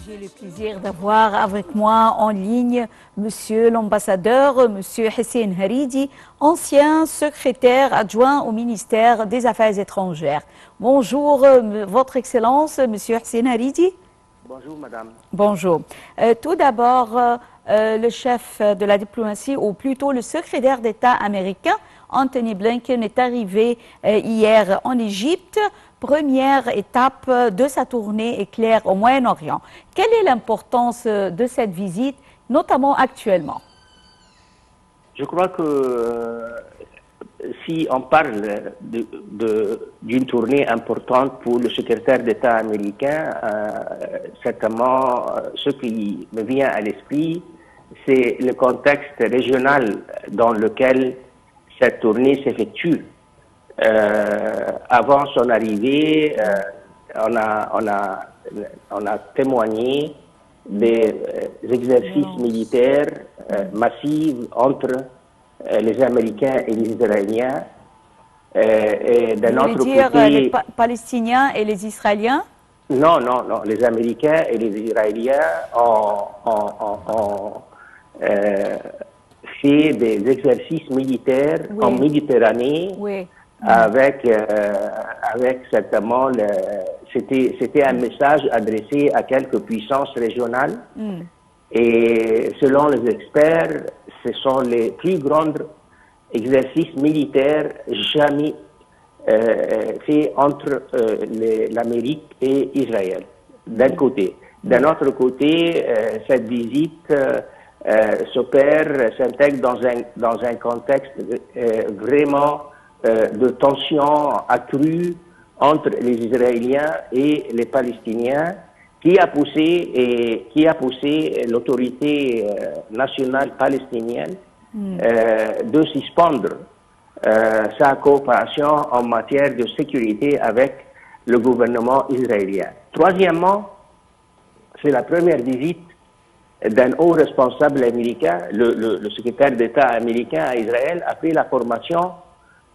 J'ai le plaisir d'avoir avec moi en ligne Monsieur l'ambassadeur, Monsieur Hissène Haridi, ancien secrétaire adjoint au ministère des Affaires étrangères. Bonjour, Votre Excellence, Monsieur Hissène Haridi. Bonjour, madame. Bonjour. Tout d'abord, le chef de la diplomatie, ou plutôt le secrétaire d'État américain, Anthony Blinken, est arrivé hier en Égypte. Première étape de sa tournée éclair au Moyen-Orient. Quelle est l'importance de cette visite, notamment actuellement? Je crois que si on parle d'une tournée importante pour le secrétaire d'État américain, certainement ce qui me vient à l'esprit, c'est le contexte régional dans lequel cette tournée s'effectue. Avant son arrivée, on a témoigné des exercices militaires massifs entre les Américains et les Israéliens. Et d'un autre côté, les Palestiniens et les Israéliens? Non, les Américains et les Israéliens ont fait des exercices militaires en Méditerranée. Oui. Avec certainement, c'était un message adressé à quelques puissances régionales. Et selon les experts, ce sont les plus grands exercices militaires jamais faits entre l'Amérique et Israël, d'un côté. D'un autre côté, cette visite s'intègre dans un contexte vraiment de tensions accrues entre les Israéliens et les Palestiniens, qui a poussé l'autorité nationale palestinienne de suspendre sa coopération en matière de sécurité avec le gouvernement israélien. Troisièmement, c'est la première visite d'un haut responsable américain, le secrétaire d'État américain à Israël, après la formation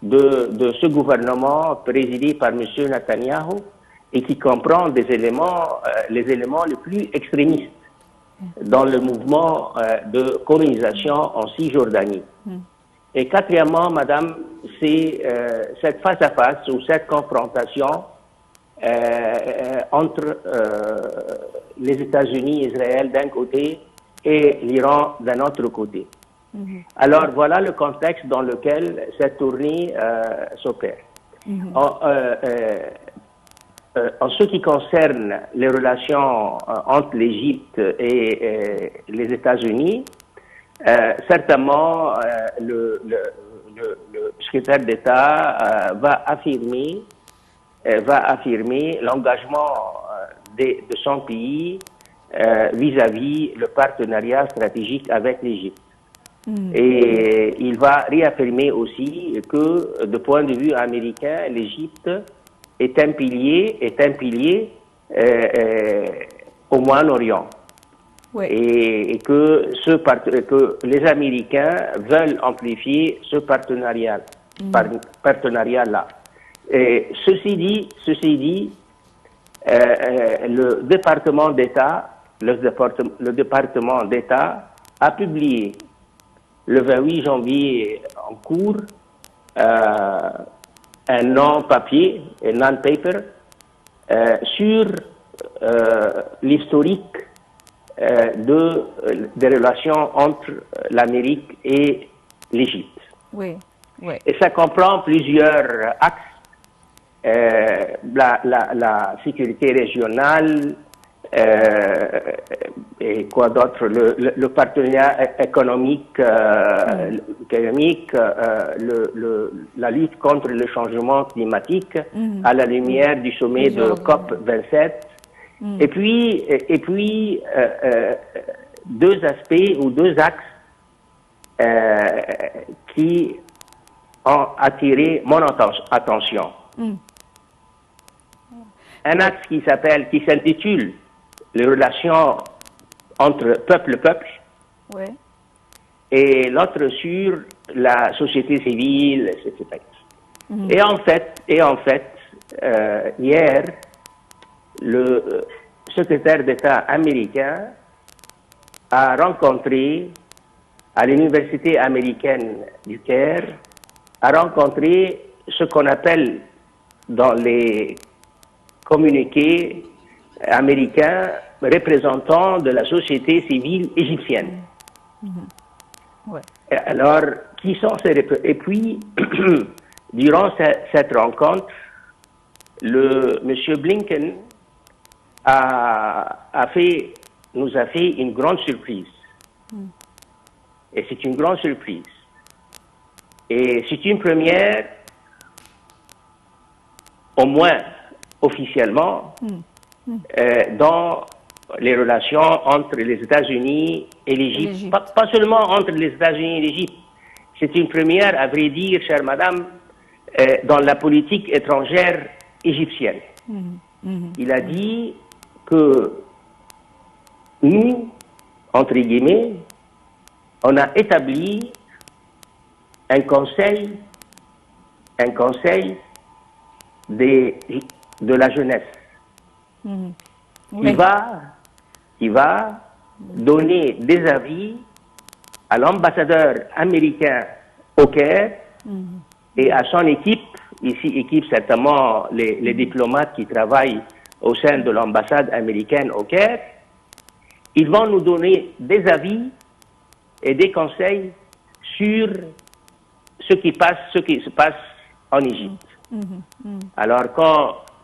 de ce gouvernement présidé par M. Netanyahou et qui comprend les éléments les plus extrémistes dans le mouvement de colonisation en Cisjordanie. Et quatrièmement, madame, c'est cette face-à-face ou cette confrontation entre les États-Unis et Israël d'un côté et l'Iran d'un autre côté. Alors, voilà le contexte dans lequel cette tournée s'opère. En ce qui concerne les relations entre l'Égypte et les États-Unis, certainement le secrétaire d'État va affirmer l'engagement de son pays vis-à-vis le partenariat stratégique avec l'Égypte. Et il va réaffirmer aussi que, de point de vue américain, l'Égypte est un pilier au Moyen-Orient. Oui. Et que les Américains veulent amplifier ce partenariat-là. Et ceci dit, le département d'État a publié le 28 janvier en cours un non-papier, un non-paper, sur l'historique des relations entre l'Amérique et l'Égypte. Oui. Et ça comprend plusieurs axes, la sécurité régionale, et quoi d'autre, le partenariat économique, la lutte contre le changement climatique à la lumière du sommet de COP27. Et puis deux aspects ou deux axes qui ont attiré mon attention. Un axe qui s'intitule les relations entre peuple-peuple, et l'autre sur la société civile, etc. Et en fait, hier, le secrétaire d'État américain a rencontré à l'université américaine du Caire, a rencontré ce qu'on appelle dans les communiqués américains représentants de la société civile égyptienne. Ouais. Alors, qui sont ces Et puis, durant cette rencontre, M. Blinken nous a fait une grande surprise. Et c'est une grande surprise. Et c'est une première, au moins officiellement, dans les relations entre les États-Unis et l'Égypte. Pas seulement entre les États-Unis et l'Égypte. C'est une première, à vrai dire, chère madame, dans la politique étrangère égyptienne. Il a dit que nous, entre guillemets, on a établi un conseil de la jeunesse qui va donner des avis à l'ambassadeur américain au Caire et à son équipe, ici équipe certainement les diplomates qui travaillent au sein de l'ambassade américaine au Caire. Ils vont nous donner des avis et des conseils sur ce qui se passe en Égypte. Alors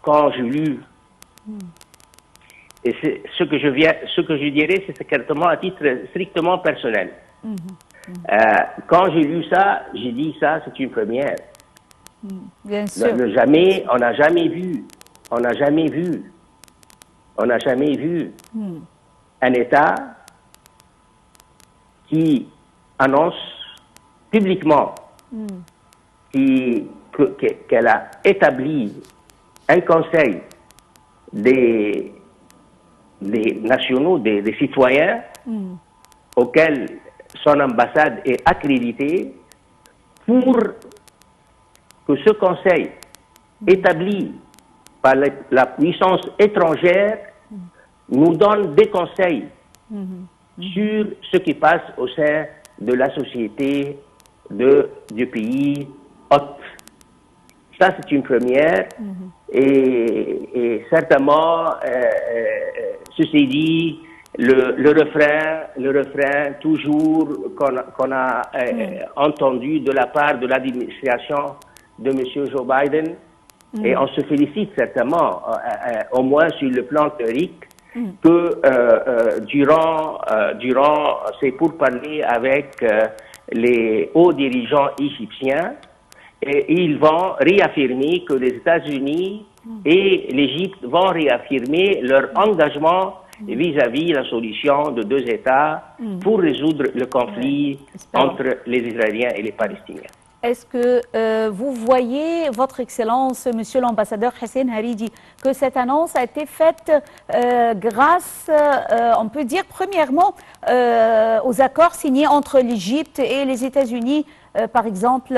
quand j'ai lu, et ce que je dirais, c'est secrètement à titre strictement personnel. Quand j'ai lu ça, j'ai dit ça, c'est une première. Bien sûr. On n'a jamais vu un État qui annonce publiquement qu'elle a établi un conseil des nationaux, des citoyens, auquel son ambassade est accréditée, pour que ce conseil établi par la puissance étrangère nous donne des conseils sur ce qui passe au sein de la société du pays hôte. Ça, c'est une première. Et certainement, ceci dit, le refrain toujours qu'on a entendu de la part de l'administration de M. Joe Biden, et on se félicite certainement, au moins sur le plan théorique, que durant ces pourparlers avec les hauts dirigeants égyptiens, et ils vont réaffirmer que les États-Unis et l'Égypte vont réaffirmer leur engagement vis-à-vis la solution de deux États pour résoudre le conflit entre les Israéliens et les Palestiniens. Est-ce que vous voyez, Votre Excellence, Monsieur l'ambassadeur Hussein Haridi, que cette annonce a été faite grâce, on peut dire, premièrement, aux accords signés entre l'Égypte et les États-Unis? Par exemple,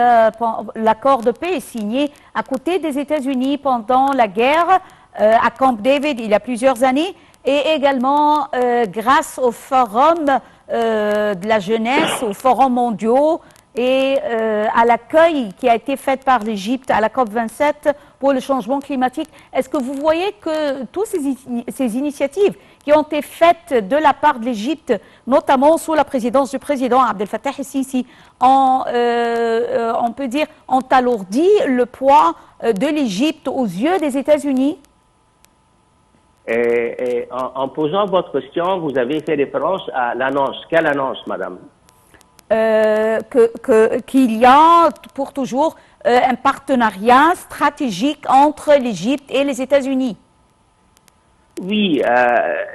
l'accord de paix est signé à côté des États-Unis pendant la guerre à Camp David il y a plusieurs années, et également grâce au forum de la jeunesse, aux forums mondiaux, et à l'accueil qui a été fait par l'Égypte à la COP27 pour le changement climatique. Est-ce que vous voyez que toutes ces initiatives qui ont été faites de la part de l'Égypte, notamment sous la présidence du président Abdel Fattah el-Sisi, on peut dire, ont alourdi le poids de l'Égypte aux yeux des États-Unis? En posant votre question, vous avez fait référence à l'annonce. Quelle annonce, madame? Qu'il y a pour toujours un partenariat stratégique entre l'Égypte et les États-Unis. Oui,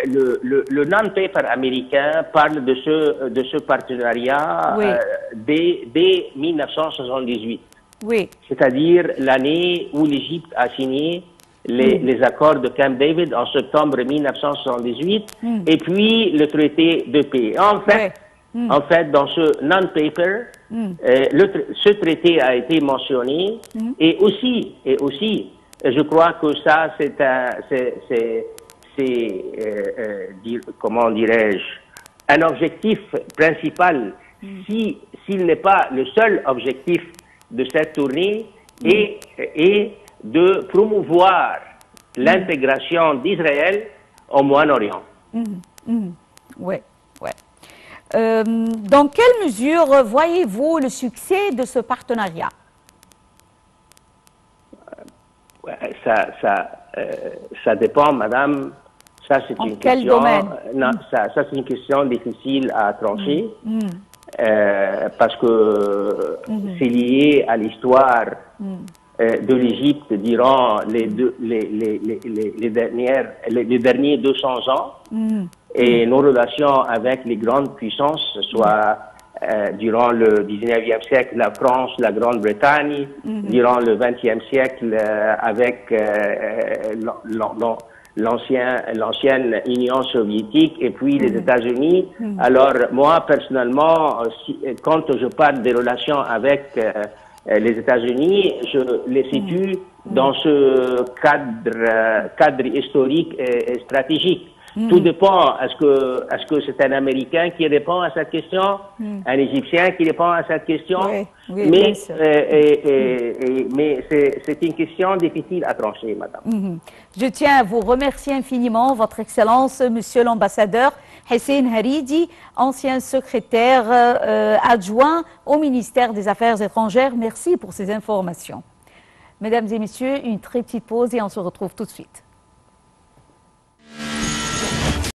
le non-paper américain parle de ce partenariat dès 1978. Oui. C'est-à-dire l'année où l'Égypte a signé les accords de Camp David en septembre 1978 et puis le traité de paix. En fait, En fait, dans ce non-paper, ce traité a été mentionné et aussi, je crois que ça, comment dirais-je, un objectif principal, s'il n'est pas le seul objectif de cette tournée, est de promouvoir l'intégration d'Israël au Moyen-Orient. Oui, oui. Dans quelle mesure voyez-vous le succès de ce partenariat? Ça dépend, madame. Ça, c'est une quel question. domaine? Non, ça, c'est une question difficile à trancher parce que c'est lié à l'histoire de l'Égypte durant les derniers 200 ans et nos relations avec les grandes puissances, soit durant le 19e siècle, la France, la Grande-Bretagne, durant le 20e siècle avec l'ancienne Union soviétique et puis les États-Unis. Alors moi, personnellement, quand je parle des relations avec les États-Unis, je les situe dans ce cadre historique et stratégique. Tout dépend. Est-ce que c'est un Américain qui répond à cette question, un Égyptien qui répond à cette question? Oui, mais c'est une question difficile à trancher, madame. Je tiens à vous remercier infiniment, Votre Excellence, Monsieur l'ambassadeur Hissène Haridi, ancien secrétaire adjoint au ministère des Affaires étrangères. Merci pour ces informations. Mesdames et messieurs, une très petite pause et on se retrouve tout de suite.